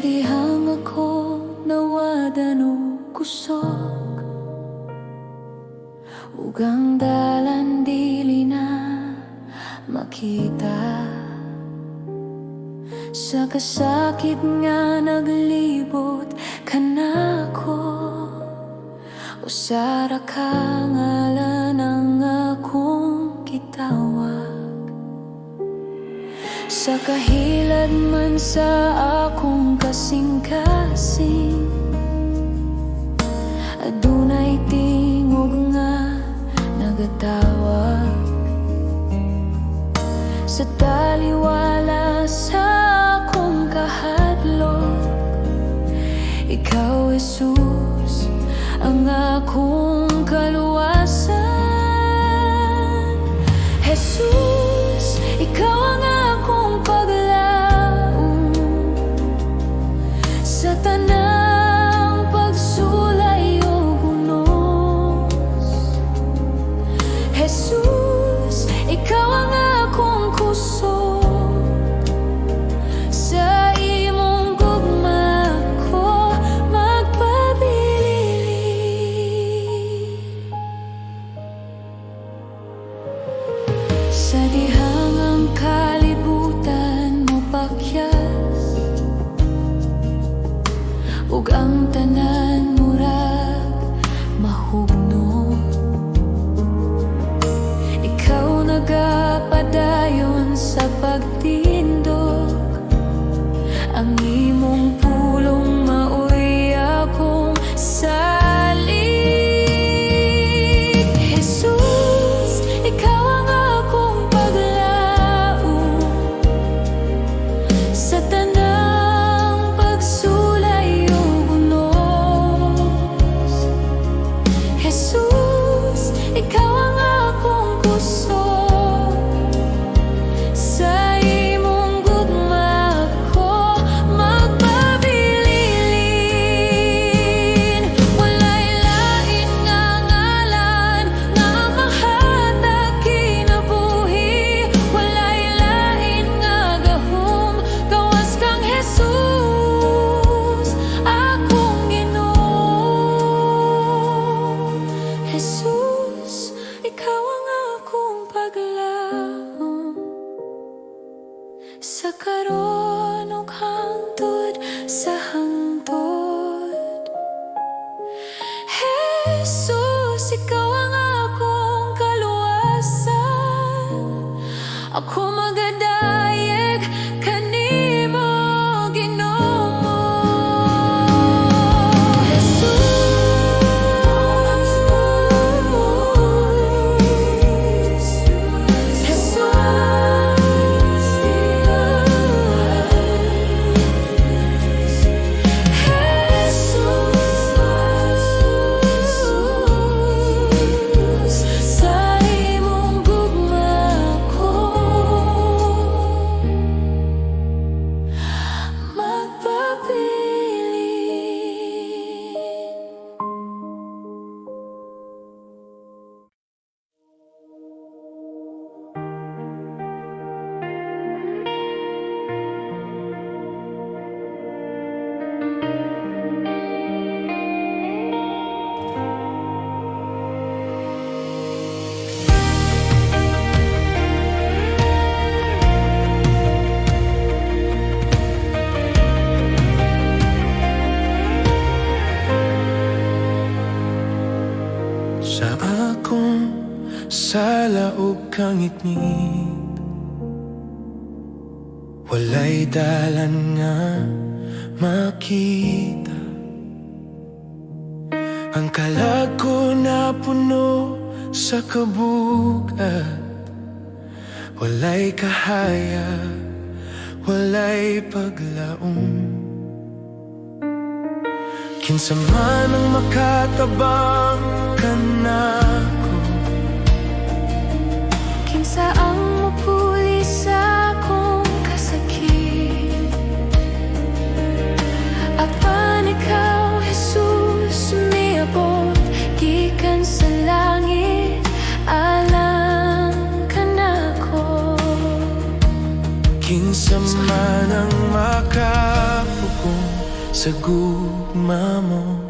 dihang ako nawadan o kusog, ug ang dalan dili na makita. Sa kasakit nga naglibot kanako, usara ka ngalan ang akong gitawag. Sa kahilad man sa akong kasing-kasing, adunay tingog nga nagatawag. Sa taliwala sa akong kahadlok, ikaw, Jesus, ang akong kaluwasan. Jesus, ikaw ang akong paglaom sa tanang pagsulay o bunos. Jesus, ikaw ang akong kusog, sa imong gugma ko magpabilin. Sa dihang ang kalibutan mo pakyas, ug ang tanan murag mahugno, ikaw nagapadayon sa pagtindog. Ang imong pulong maoy akong salig. Jesus, ikaw ang akong paglaom sa tanang pagsulay o bunos. Jesus, ikaw ang akong kusog, sa imong gugma ko magpabilin. Walay lain nga ngalan nga mahatag kinabuhi, walay lain nga gahom gawas kang Jesus, akong Ginoo. Jesus, ikaw ang akong paglaom sa karon ug hangtod sa hangtod. Jesus, ikaw ang akong kaluwasan. Ako magadayeg kanimo, Ginoo. Sa imong gugma ko magpabilin. Sa akong sala ug kangitngit, walay dalan nga makita. Ang kalag ko napuno sa kabugat, walay kahaya, walay paglaom. Kinsa man ang makatabang kanako, Kinsa ang mapuli sa akong kasakit, apan ikaw, Jesus, miabot gikan sa langit, alang kanako. kinsa man ang makapugong sa gugma mo.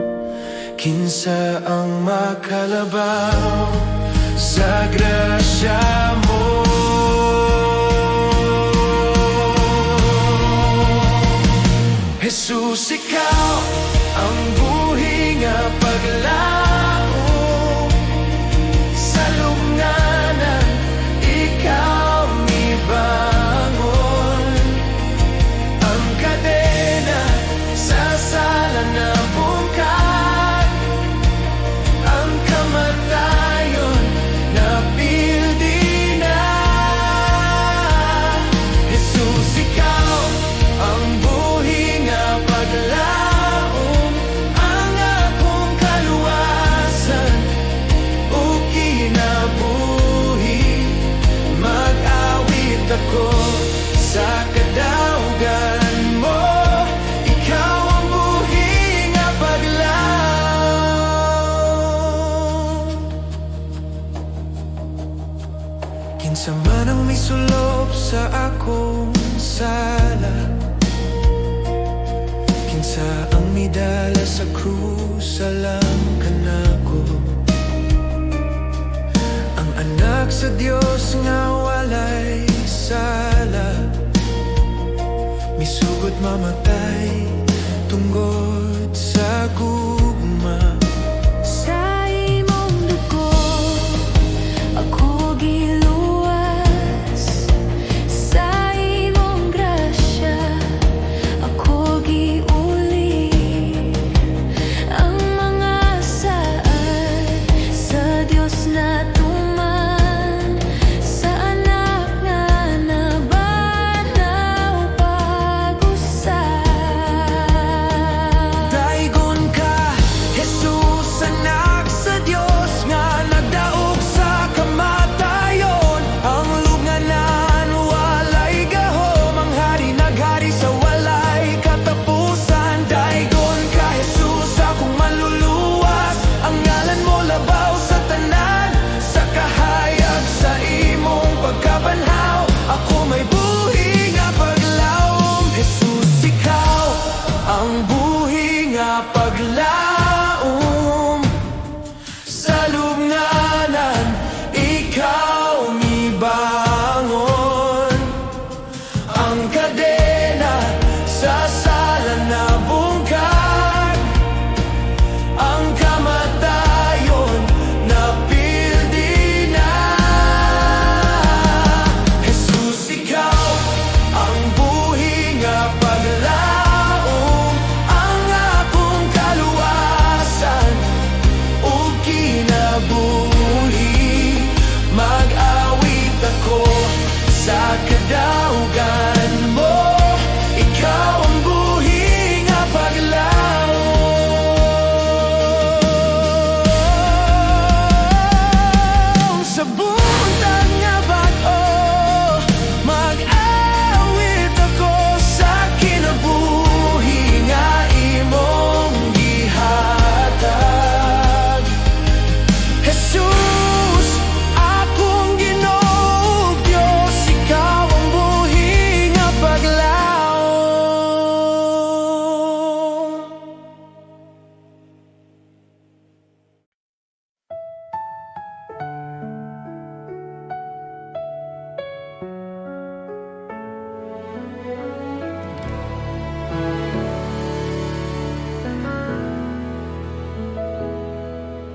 Kinsa ang makalabaw sa grasya mo. Jesus, ikaw ang buhi nga paglaom sa lubnganan, ikaw mibangon ang kadena sa sala na bungkag, ang kamatayon na pildi na. Jesus, ikaw ang buhi nga paglaom, ang akong kaluwasan o kinabuhi. Mag-awit ako sa kadaugan mo, ikaw ang buhi nga paglaom. Kinsa man ang may sulop sa akong sala, kinsa ang midala sa krus, alam ka na ko. Ang anak sa Dios nga walay sala, misugot mamatay tungod sa gugma. Sa imong dugo ako giluwas, sa imong grasya ako giuli. Ang mga saan sa Dios na tuman, sa anak nga nabanaw pag-usab. Daigon ka, Jesus, anak sa Dios nga nagdaog sa kamatayon. Ang lubnganan walay gahom, ang hari naghari sa walay katapusan. Daigon ka, Jesus, akong maluluwas, ang ngalan mo labaw sa tanan. Sa kahayag sa imong pagkabanhaw, ako may buhi nga paglaom. Jesus, ikaw ang buhi nga paglaom sa lubnganan, ikaw mibangon ang kadena sa sala na bungkag, ang kamatayon na pildi na. Jesus, ikaw ang buhi nga paglaom, ang akong kaluwasan o kinabuhi. Mag-awit ako sa kadaugan mo, ikaw ang buhi nga paglaom. Sa buntag nga bato, mag-awit ako sa kinabuhi nga imong gihatag. Jesus, akong Ginoo, Diyos, ikaw ang buhi nga paglaom.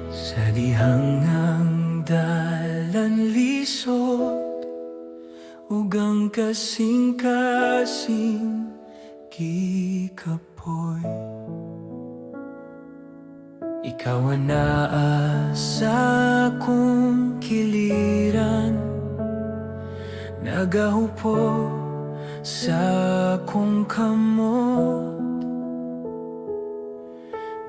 Sa dihangang dalan lisod, ugang kasing-kasing kikapoy. Ikaw ang naa sa akong kiliran, nagahupo sa akong kamot.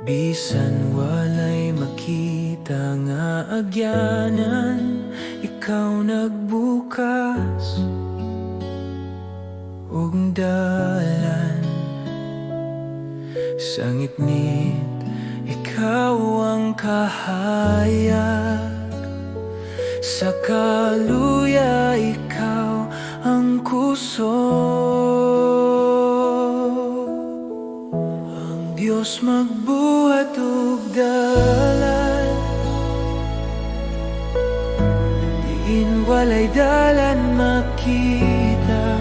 Bisan walay makita nga agyanan, ikaw nagbukas ug dalan. Sa ngitngit, ikaw ang kahayag, sa kaluya ikaw ang kusog. Ang Diyos magbuhat ug dalan, diin walay dalan makita.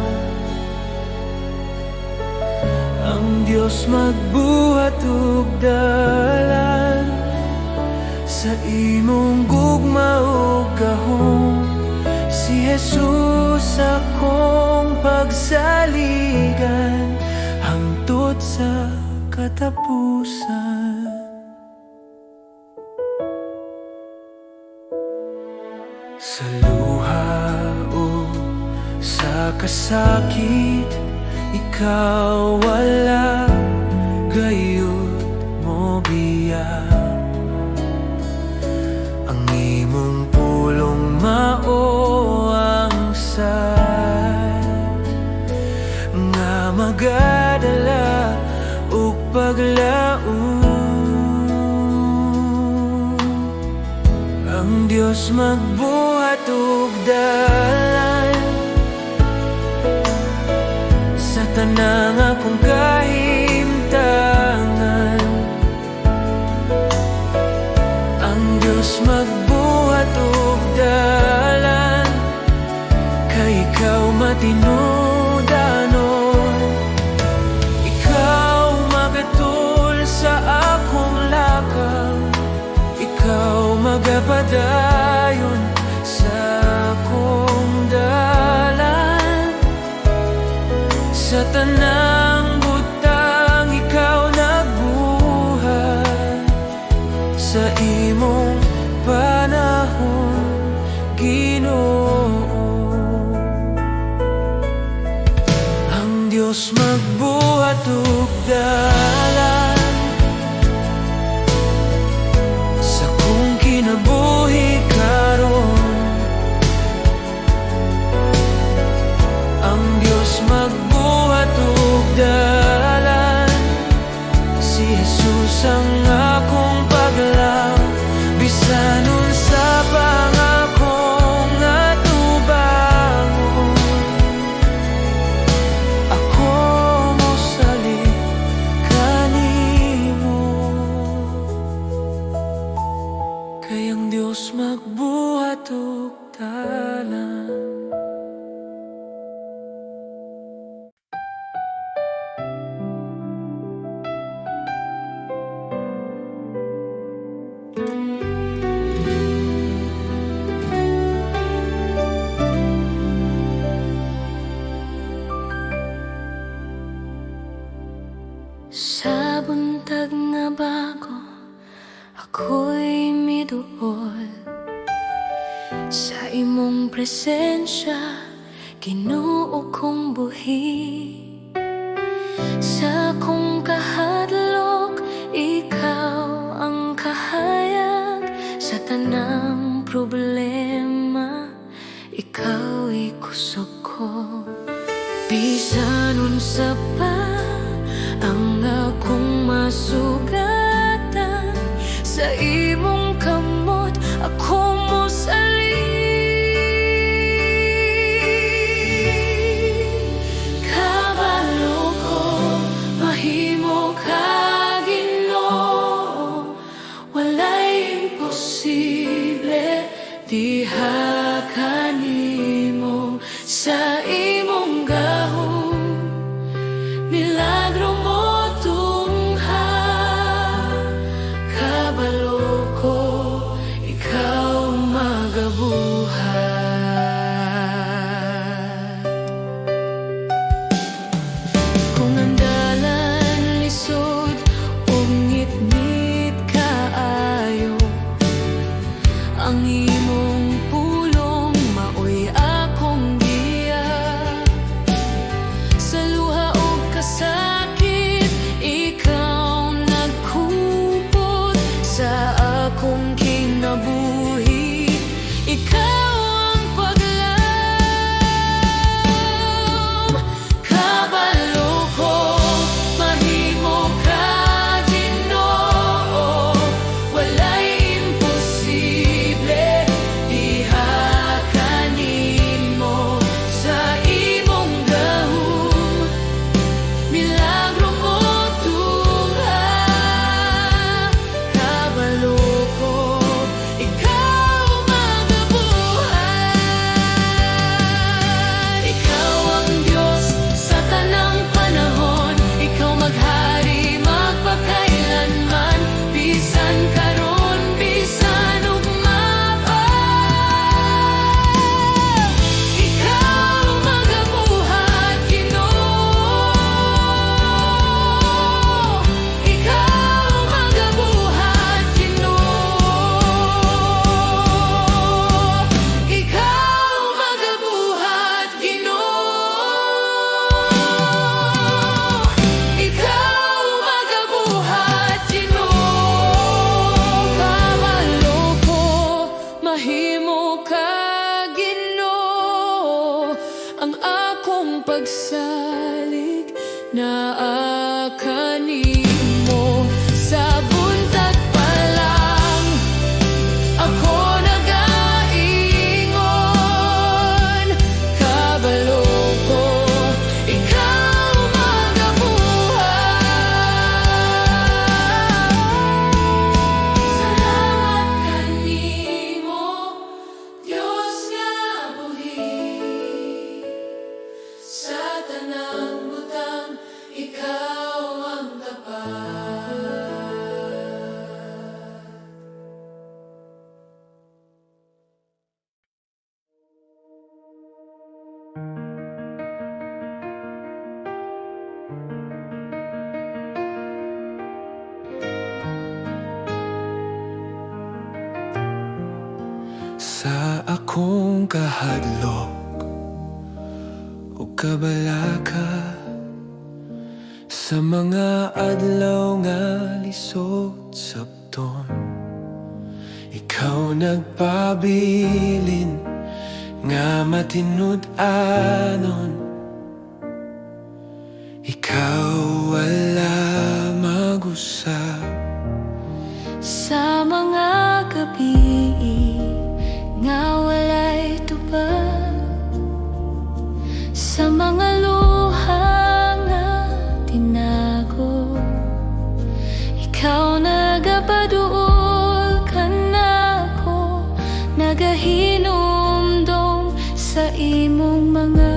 Ang Diyos magbuhat ug dalan, sa imong gugma ug gahom. Si Jesus akong pagsaligan, hangtod sa katapusan. Sa luha o sa kasakit, ikaw wala gayud mo biya. Ang imong pulong mao ang sad nga magadala ug paglaom. Ang Diyos magbuhat ug dalan, sa tanang akong kahimtangan. Ang Diyos magbuhat ug dalan, kay ikaw matinudanon. Ikaw magatul sa akong lakang, ikaw magapadayon sa akong dalan. Sa tanang butang ikaw nagbuhat, sa imong panahon, Ginoo. Ang Diyos magbuhat ug dalan, sa kong kinabuhi karon. Ang Diyos magbuhat ug dalan, si Jesus ang akong paglaom. Bisanon sa pangakong atubangon, ako mosalig kanimo. Kay ang Diyos magbuhat ug dalan. Sa buntag nga bago, ako'y miduol sa imong presensya, Ginoo kong buhi. Sa akong kahadlok, ikaw ang kahayag. Sa tanang problema, ikaw'y kusog ko. Bisan unsa pa ang akong masugatan, sa imong kamot ako mosalig. Kabalo ko mahimo ka, Ginoo, walay imposible diha kanimo. Sa imong gahom milagro mo tungha, kabalo Sa akong kahadlok o kabalaka, sa mga adlaw nga lisod sabton, ikaw nagpabilin nga matinud-anon. Ikaw wala mag-usap Sa mga gabi nga walay tubag, sa mga luha nga tinago, ikaw nagapaduol ka nako, nagahinumdum sa imong mga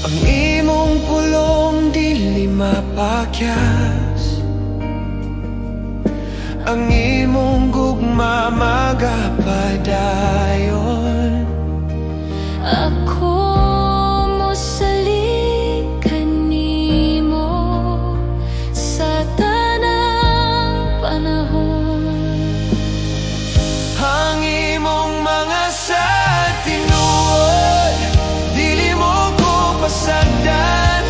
ang imong pulong dili mapakyas, ang imong gugma magapadayon. Ako mosalig kanimo sa tanang panahon. Ang imong mga sa tinuod, dili mo ko pasagdan,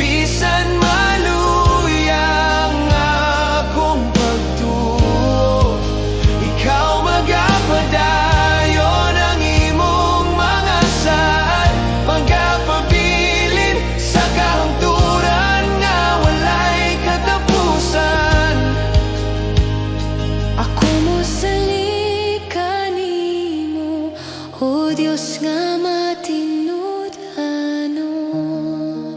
bisan maluyang akong pagtuo. Ikaw magapadayon ang imong mga saad, magapabilin sa kahangturan nga walay katapusan. Ako mosalig kanimo, o Dios nga matinud-anon.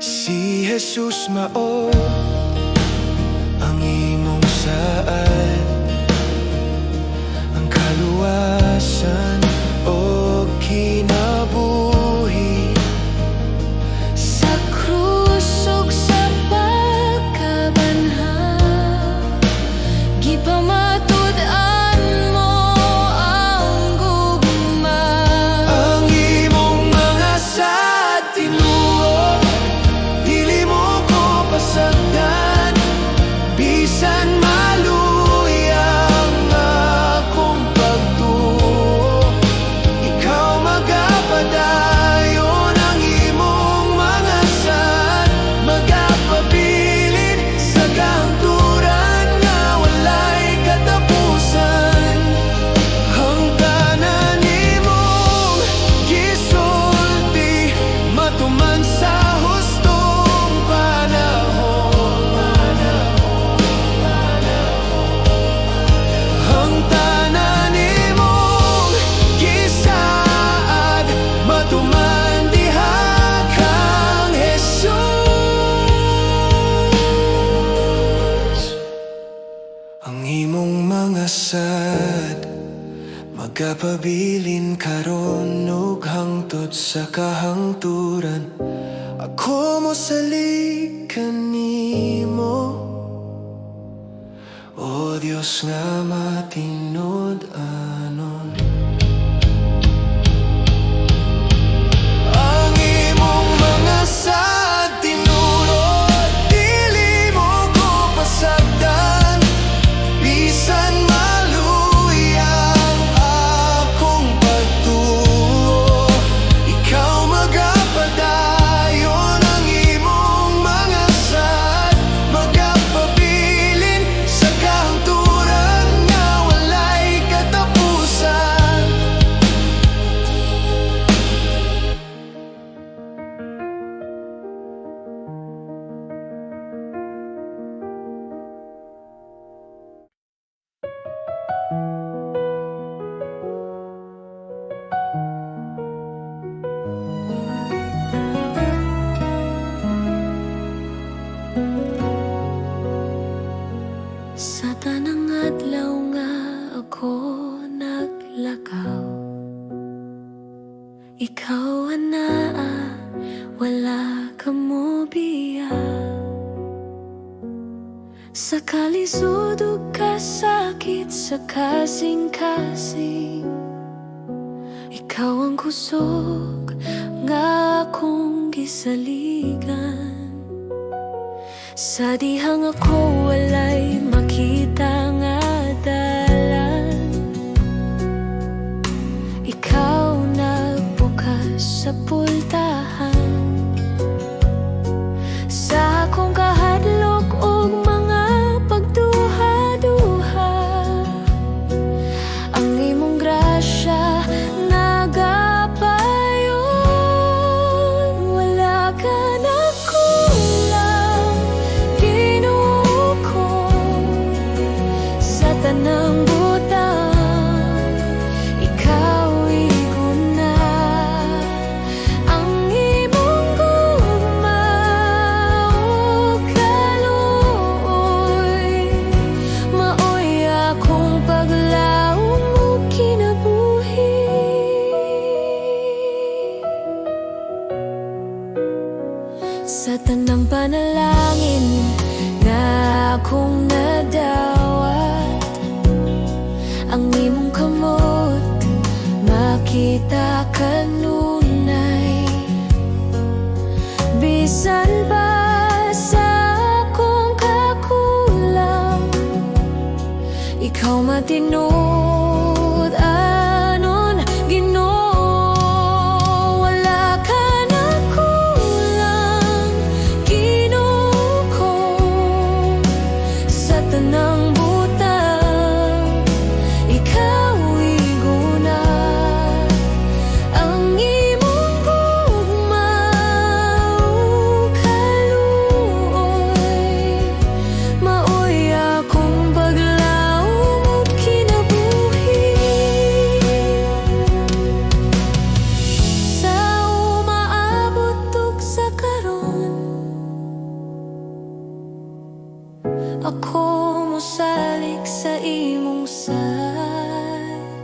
Si Jesus mao ang imong saad, ang kaluwasan o kinabuhi. Sa krus ug sa pagkabanhaw, gipamatud-an mo ang gugma. Ang imong mga sa tinuod, dili mo ko pasagdan, bisan maluyang akong pagtuo. Ikaw magapadayon ang imong mga saad, magapabilin sa kahangturan nga walay katapusan. Ang tanan nimong gisulti matuman sa hustong panahon. Ang tanan nimong gisaad matuman diha kang Jesus. Ang imong mga sad magapabilin karon ug hangtod sa kahangturan. Ako mosalig kanimo, o Dios nga matinud-anon. Ang imong mga sa tinurod, dili mo ko pasagdan, bisan maluyang akong pagtuo. Ikaw magapadayon ang imong mga saad, magapabilin sa kahangturan nga walay katapusan. Ikaw anaa, wala ka mo biya. Sa kalisod ug kasakit sa kasing-kasing, ikaw ang kusog nga akong gisaligan. Sa dihang ako walay makita nga dalan, ikaw nagbukas sa pultahan. Sa akong kahadlok og mga pagduha-duha, ang imong grasya nagapayon. Wala ka na kulang, Ginoo ko, sa tanang butang. Ikaw iguna, ang imong gugma o kaluoy, maoy akong paglaom o kinabuhi. Sa tanang panalangin nga akong nadawat, ang imong kamot makita kanunay. Bisan pa sa akong kakulang, ikaw matinud anon, Ginoo. Wala ka na kulang, Ginoo ko, sa tanang butang. Ikaw iguna, ang imong gugma o kaluoy, maoy akong paglaom o kinabuhi. Sa umaabot ug sa karon, ako mosalig sa imong sad.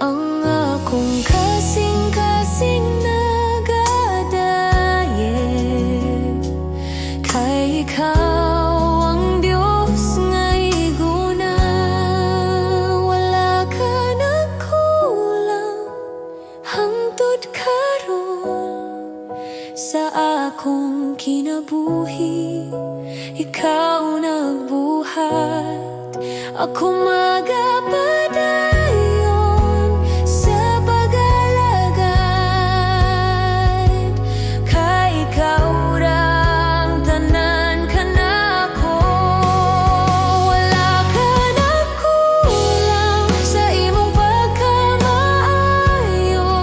Ang akong kasing-kasing nagadaye, kay ikaw ang Dios nga iguna. Wala ka na kulang, hangtod karon sa akong kinabuhi. Ikaw nagbuhat, ako magapadayon sa pag-alagad. Kay ikaw rang tanan kanako. Wala ka na kulang sa imong pagkamaayo.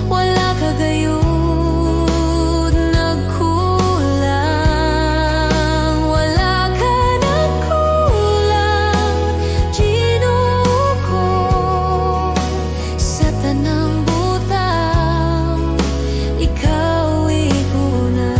Wala ka gayud nagkulang. Wala ka na kulang, Ginoo ko, sa tanang butang. Ikaw iguna.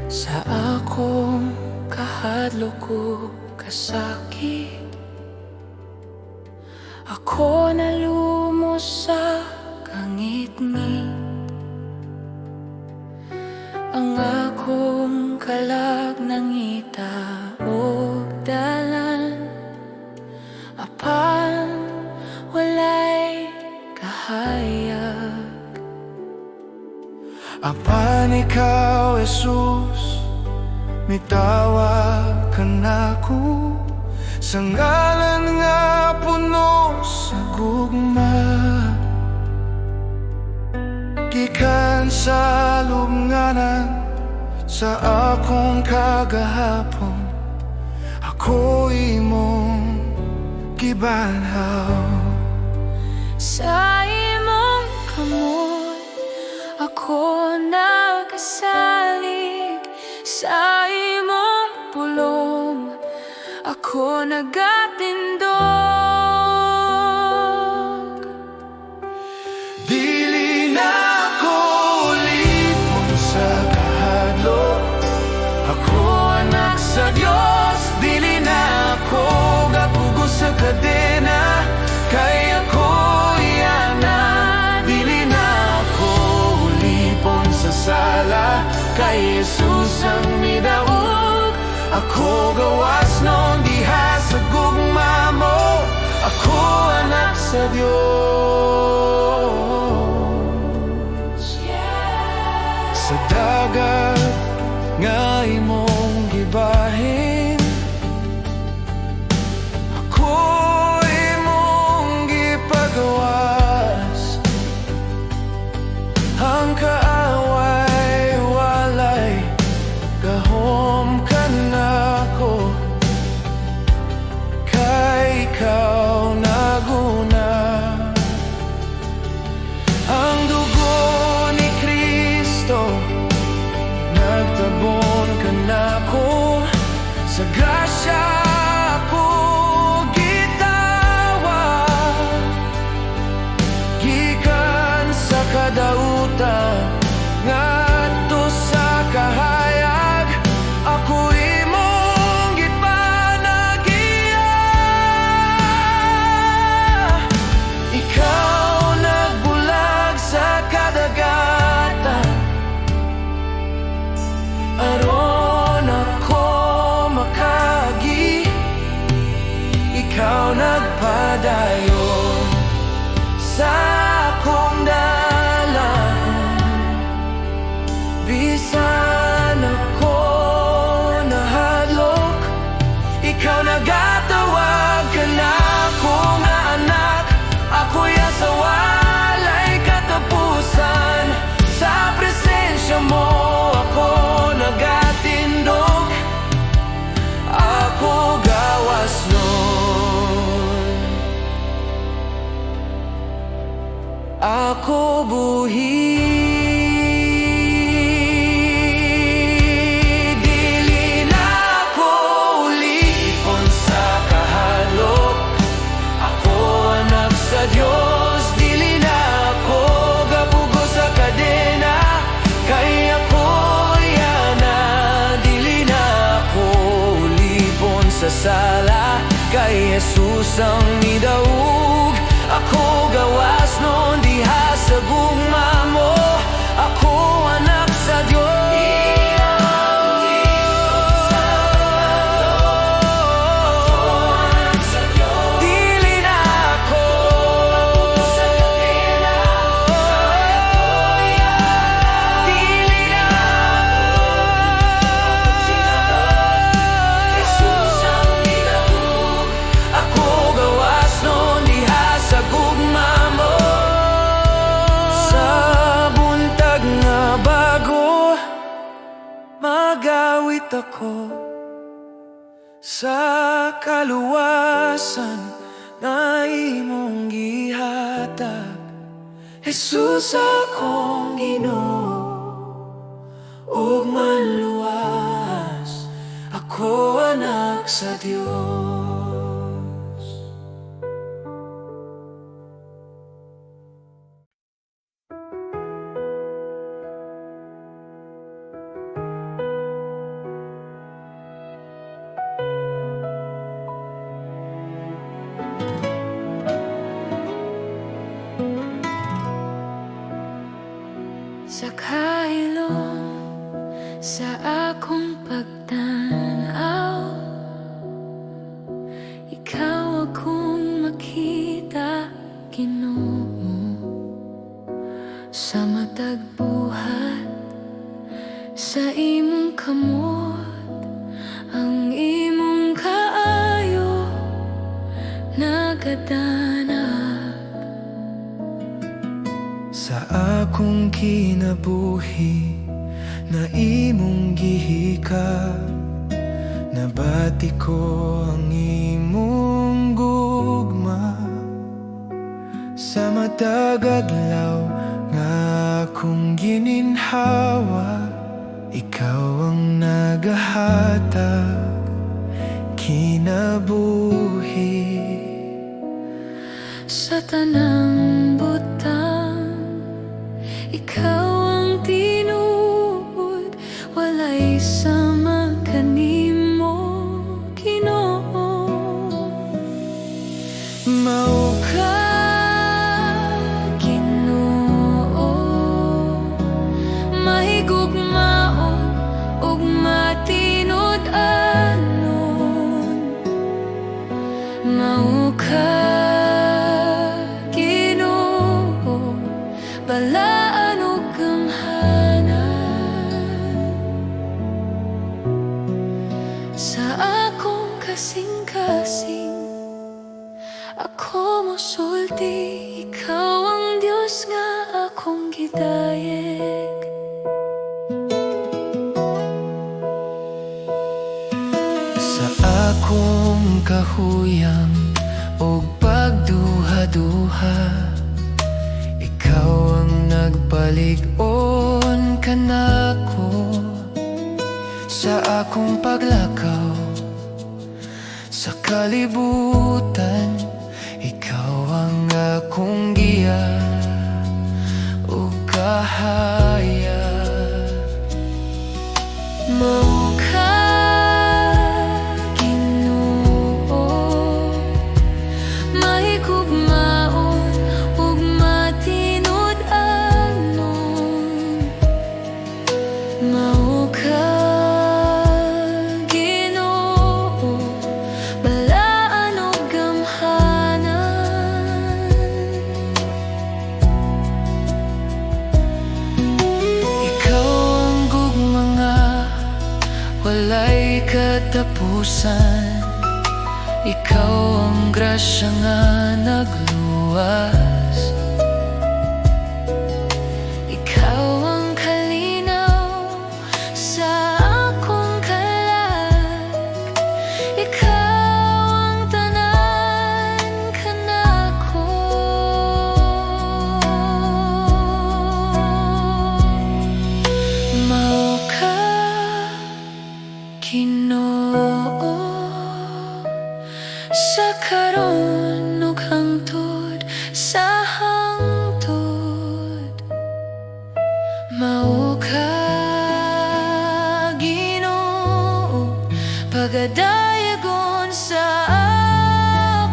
Sa akong kahadlok ug kasakit, ako nalumos sa kangit-ngit. Ang akong kalag nangita og dalan, apan walay kahayag. Apan ikaw, Jesus, mitawag ka nako sa ngalan nga puno sa gugma. Gikan sa lubnganan sa akong kagahapon, ako imong gibanhaw. Sa imong kamot ako nakasalig sa imong pulong. Ako nagatindog. Dili na ako lipon sa kahadlok. Ako anak sa Diyos. Dili na ako gapugo sa kadena. Kay ako yana. Dili na ako lipon sa sala. Kay Jesus ang midaog. Ako gawas nung diha sa gugma mo. Ako anak sa Diyos. Sa dagat nga imong gibahin, ako imong gipagawas. Ang kaaway walay gahom ka na ko. Kay ikaw naguna. Ang dugo ni Kristo nagtabon ka na ko. Sa grasya ako gitawag. Gikan sa kadautan ngadto sa kahayag. Ako imong gipanagiya. Ikaw nagbulag sa kadagatan aron ako makagi. Ikaw nagpadayon sa akong dalan. Bisan ako nahadlok, ikaw nagatawag ka na ako nga anak. Ako'y asa walay katapusan. Sa presensya mo ako nagatindog. Ako gawas nun. Ako buhi. Dili na ako lipon sa kahadlok. Ako anak sa Diyos. Dili na ako gapugo sa kadena. Kay ako yana. Dili na ako lipon sa sala. Kay Jesus ang midaog. Ako gawas nun diha sa gugma mo. Ako anak sa Diyos. Dili na ako dili na Jesus ang midaog. Ako gawas nun diha sa gugma mo. Sa buntag nga bago magawit ako. Sa kaluwasan na imong gihatag, Jesus akong Ginoo. Ug manluwas ako anak sa Diyos. Sa kailong sa akong pagtanaw, ikaw akong makita, Ginoo. Sa matag buhat, sa imong kamot, ang imong kaayo nagadanag. Sa akong kinabuhi na imong gihika, nabati ko ang imong gugma. Sa matag adlaw nga akong gininhawa, ikaw ang naghahatag kinabuhi. Sa tanang butang, ikaw ang tinuod, walay sama kanimo, Ginoo. Mao Ka, Ginoo, mahigugmaon ug matinud-anon. Mao ka, Ginoo, balaan ug gamhanan. Sa akong kasing-kasing, ako mosulti, ikaw ang Diyos nga akong gidayeg. sa akong kahuyang o pagduha-duha, ikaw ang nagpalig-on kanako. Sa akong paglakaw sa kalibutan, ikaw ang akong giya o kahaya. Mao ka, Ginoo, mahigugmaon ug matinud-anon. Mao ka, Ginoo, balaan ug gamhanan. Ikaw ang gugma nga walay katapusan, ikaw ang grasya nga nagluwas. Ikaw ang kalinaw sa akong kalag, ikaw ang tanan kanako. Mao ka, Ginoo, sa karon ug hangtod sa hangtod. Mao ka, Ginoo, pagadayagon sa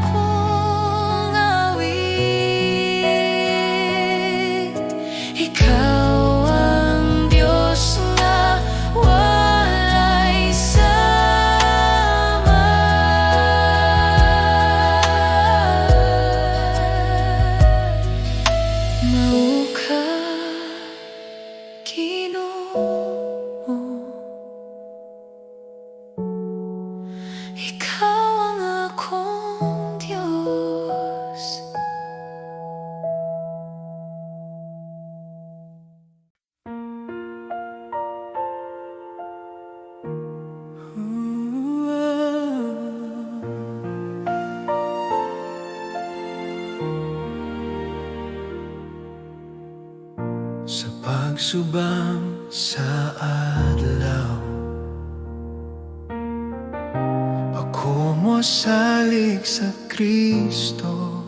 akong awit. Ikaw ang Diyos nga walay sama. Mao ka, Ginoo, ikaw ang akong Diyos. Sa pagsubang sa adlaw, ako mosalig sa Kristo.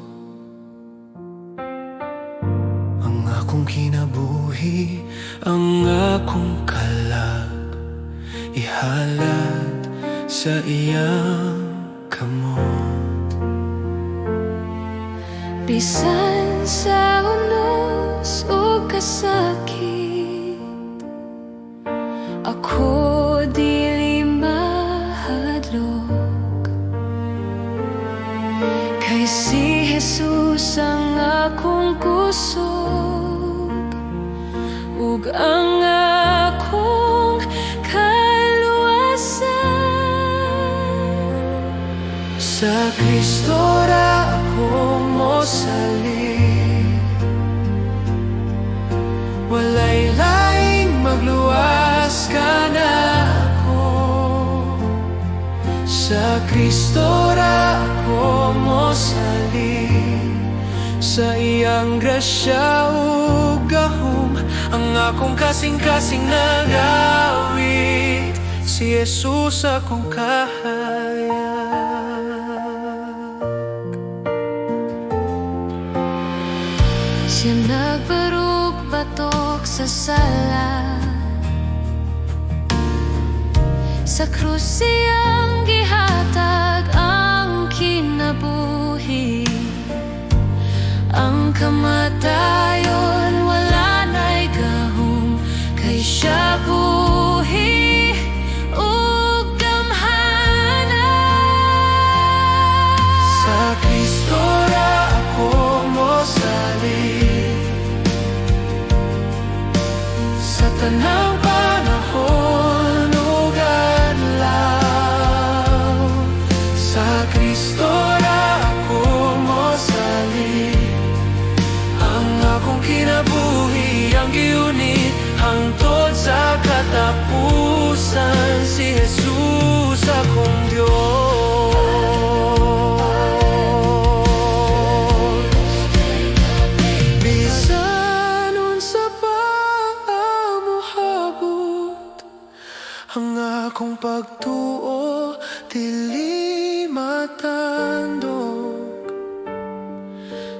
Ang akong kinabuhi, ang akong kalag, ihalad sa iyang kamot. Bisan sa unos o kasakit, ako dili mahadlok. Kay si Jesus ang akong kusog, ug ang akong kaluwasan. Sa Kristo ra ako mosalig, walay laing magluwas ka na ako. Sa Kristo ra ako mosalig, sa iyang grasya ug gahom ang akong kasing-kasing nagawit. Si Jesus akong kahayag. Siya nagbarug batok sa sala, sa krus siyang gihatag ang kinabuhi. Ang kamatayon wala na'y gahom, kay siya buhi ug gamhanan. Sa Kristo ra ako mosalig, sa tanang panahon ug adlaw. Sa Kristo ra ako mosalig, ang akong kinabuhi ang giunit hangtod sa katapusan. Si Jesus akong Diyos. Bisan unsa pa mohabot, ang akong pagtuo dili matandog.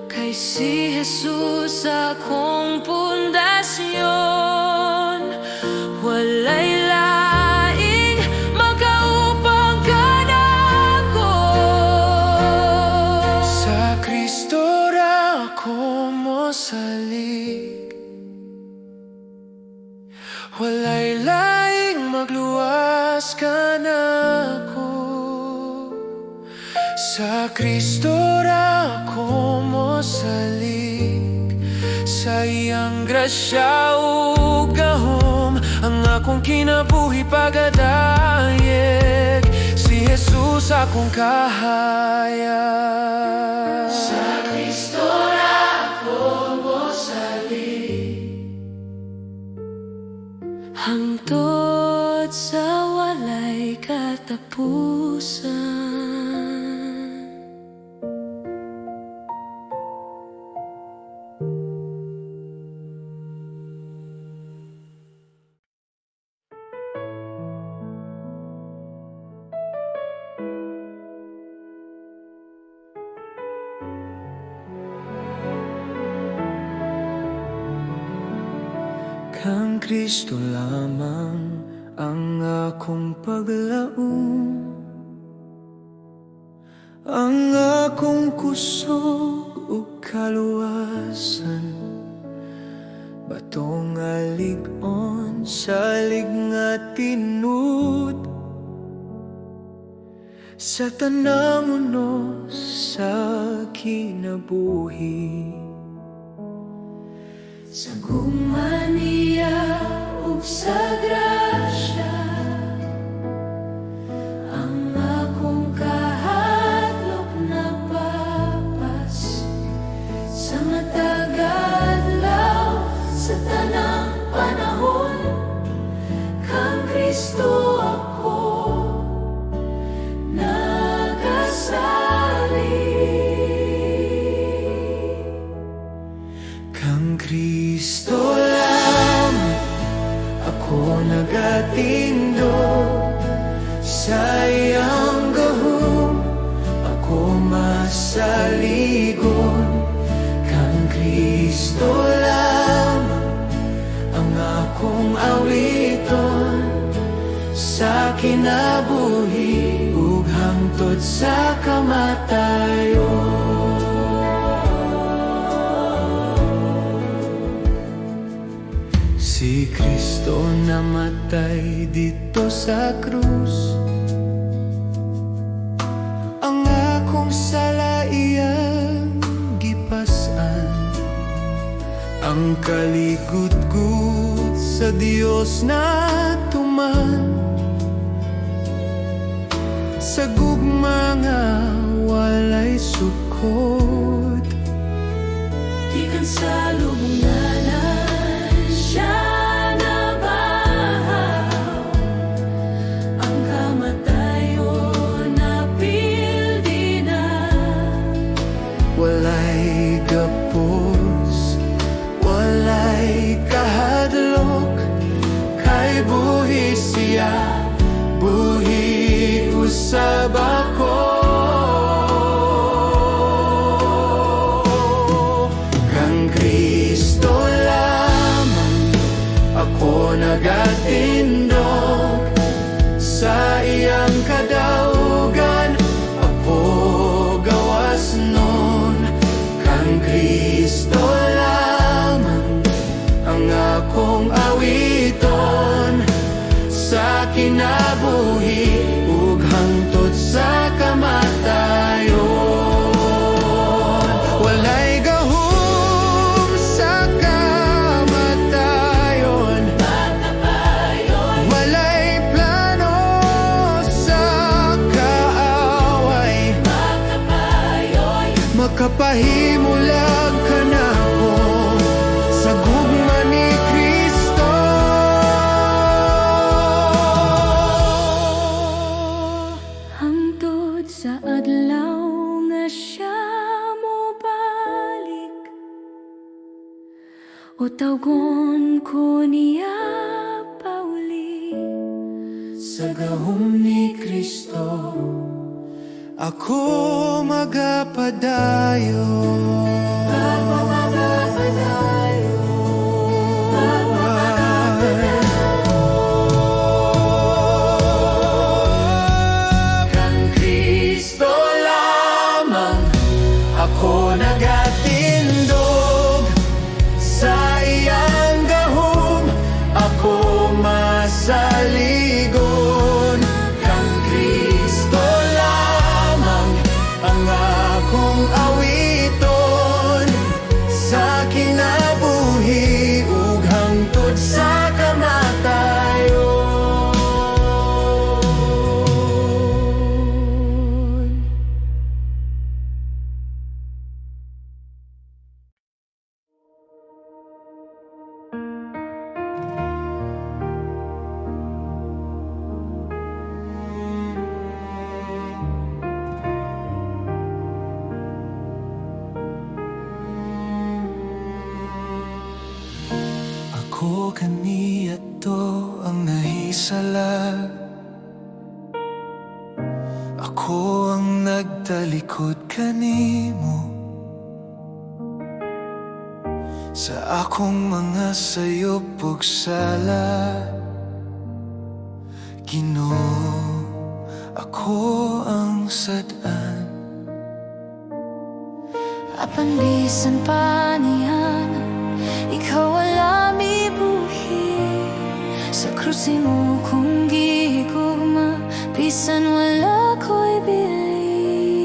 Kay si Jesus akong pundasyon, walay laing makaupang kanako. Sa Kristo ra ako mosalig, walay laing magluwas kanako. Sa Kristo ra ako mosalig, sa iyang grasya ug gahom ang akong kinabuhi pagadayeg. Si Jesus akong kahayag. Sa Kristo ra ako mosalig, Hangtod sa walay katapusan. Kang Kristo lamang ang akong paglaom, ang akong kusog ug kaluwasan. Batong alig-on sa lignga tinud, sa tanang unos sa kinabuhi. Sa gumaniya ug sa grasya, ang akong kahadlok na papas. Sa matag adlaw, sa tanang panahon, kang Kristo ako nagasalig. Kang Kristo lang ako nagatindog, sa iyang gahom ako masaligon. Kang Kristo lang ang akong awiton, sa kinabuhi ug hangtod sa kamatayon. Si Kristo namatay dito sa krus, ang akong sala iyang gipasan. Ang kaligud-gud sa Dios na tuman, sa gugma nga walay sukod. Gikan sa lubunganan siya nabahaw, ang kamatayon napildi na. Walay gapos, walay kahadlok, usab ako. Kang Kristo lamang ako nagatindog, sa iyang kadaugan ako gawas nun. Kang Kristo lamang ang akong awiton, sa kinabuhi ug hangtod sa kamatayon. Walay gahom sa kamatayon, walay plano sa kaaway, makapahimulag ka na ko sa gugma ni Kristo. Hangtod sa adlaw nga siya mo balik, o tawgon ko niya pauli. Sa gahom ni Kristo ako magapadayo. Kang Kristo lamang ako nagatindog, sa iyang gahom ako masaligon. Kang Kristo lamang ang akong awiton, sa kinabuhi ug hangtod sa kamatayon. Ako kaniya to ang nahisala, ako ang nagtalikod kanimo sa akong mga sayop ug sala. Ginoo, ako ang sad-an. Apan bisan pa niyan, ikaw wala mibuhi. Sa krusi mo kung gihigugma, bisan wala ko'y bili.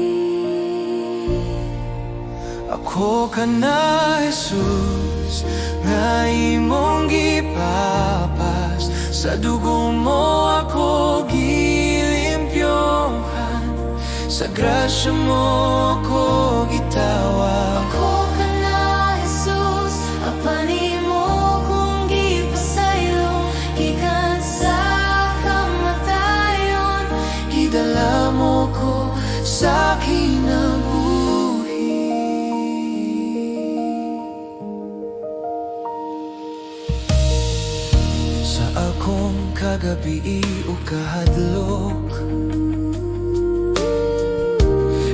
Ako ka na, Jesus, nga imong gipapas, sa dugo mo ako gilimpyohan, sa grasya mo ako gitawa. Ako ka na, Jesus, apanin mo kung gipasayo, gikan sa kamatayon, Idala mo ko sa kinabuhi. Sa akong kagabi o kahadlok,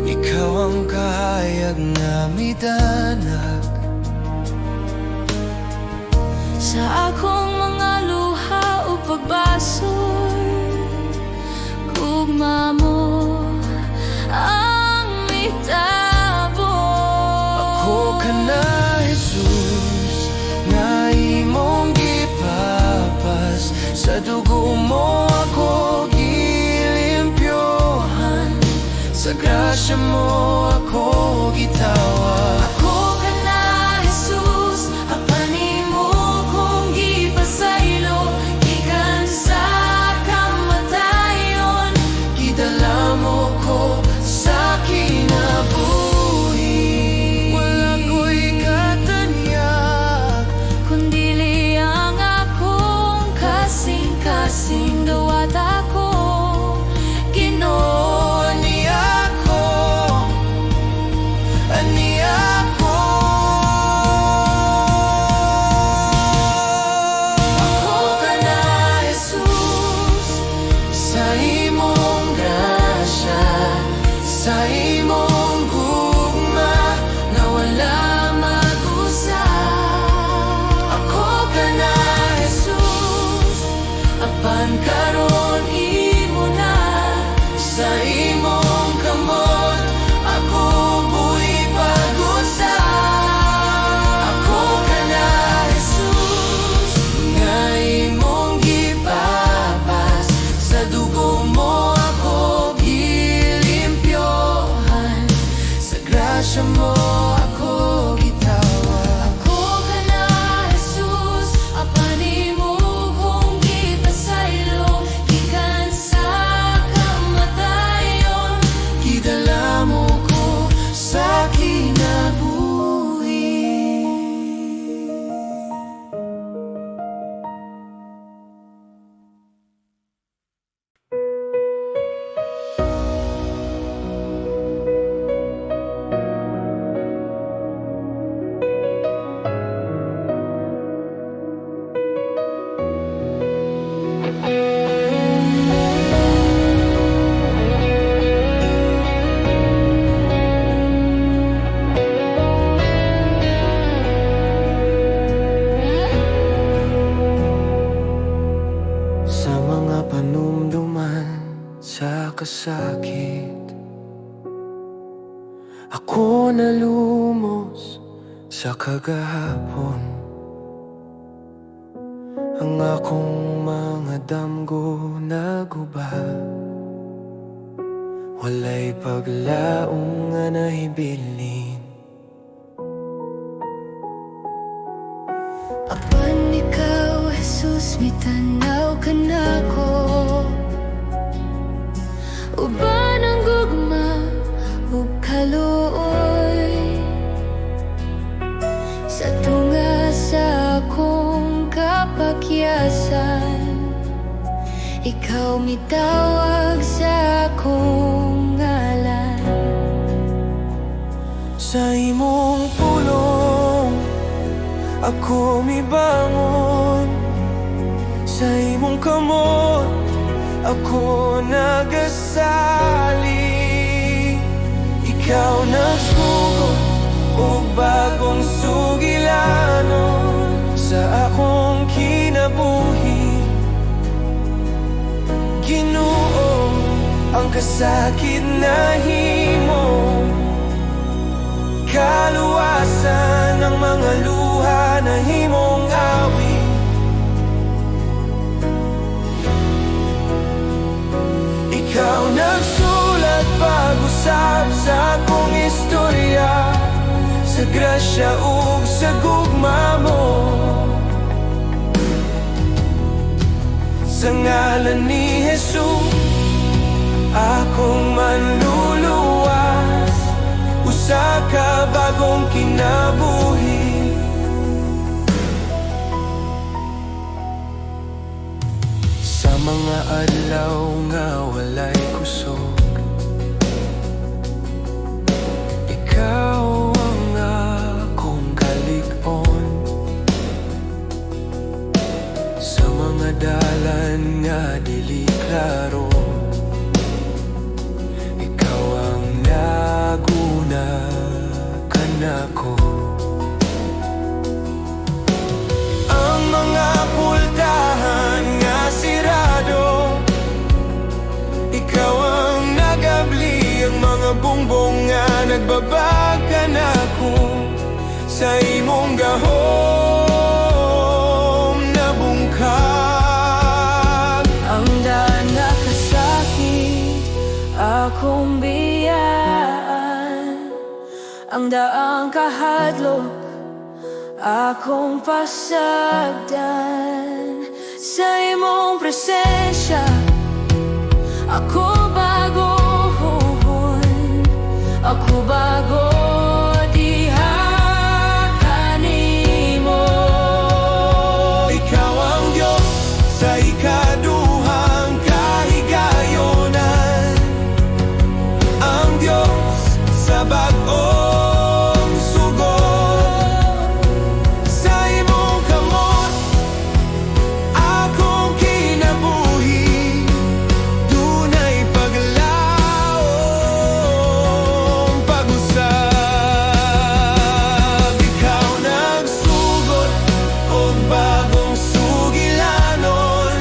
ikaw ang kahayag na midanag. sa akong mga luha o pagbasoy, gugma mo ang mitabo. Ako ka na, Jesus, nga imong gipapas, sa dugo mo ako gilimpyohan, sa grasya mo ako gitawa. Ako ka na, Jesus, apanin mo kung gipasaylo, gikan sa kamatayon, Idala mo ko sa kinabuhi. Wala ko'y katanyag, kundili ang akong kasing-kasing dawat ako, Ginoo. Ginoo, ani ako sakit. Ako nalumos sa kagahapon. Ang akong mga damgo naguba. Walay paglaong nga nahibilin. Apan ikaw, Jesus, mitanaw ka na ko. Uban ang gugma ug kaluoy sa tunga sa akong kapakyasan. Ikaw mitawag sa akong ngalan. Sa imong pulong ako mibangon. Sa imong kamot ako nagasali. Ikaw nagsugot og bagong sugilanon sa akong kinabuhi. Ginoo, ang kasakit na himo, kaluwasan ng mga luha na himong awit. Ikaw nagsulat pag-usab sa akong istorya, sa grasya ug sa gugma mo. Sa ngalan ni Jesus, akong manluluwas, usa ka bagong kinabuhi. Sa mga adlaw nga walay kusog, ikaw ang akong kalig-on. Sa mga dalan nga dili klaro, ikaw ang naguna kanako. Ang mga pultahan nga sirado, ikaw ang nagabli. Ang mga bungbong nga nagbabaga nako, sa imong gahom nabungkag. Ang daan nga kasakit akong biyaan, ang daang kahadlok akong pasagdan. Sa imong presensya ako bagohon, ako bago diha kanimo. Ikaw ang Diyos sa ikaduhang kahigayonan, ang Diyos sa bagong sugot. Sa imong kamot akong kinabuhi, dunay paglaom pag-usab. Ikaw nagsugot og bagong sugilanon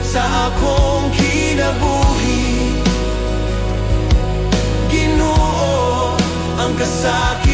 sa akong kinabuhi. Ginoo, ang kasakit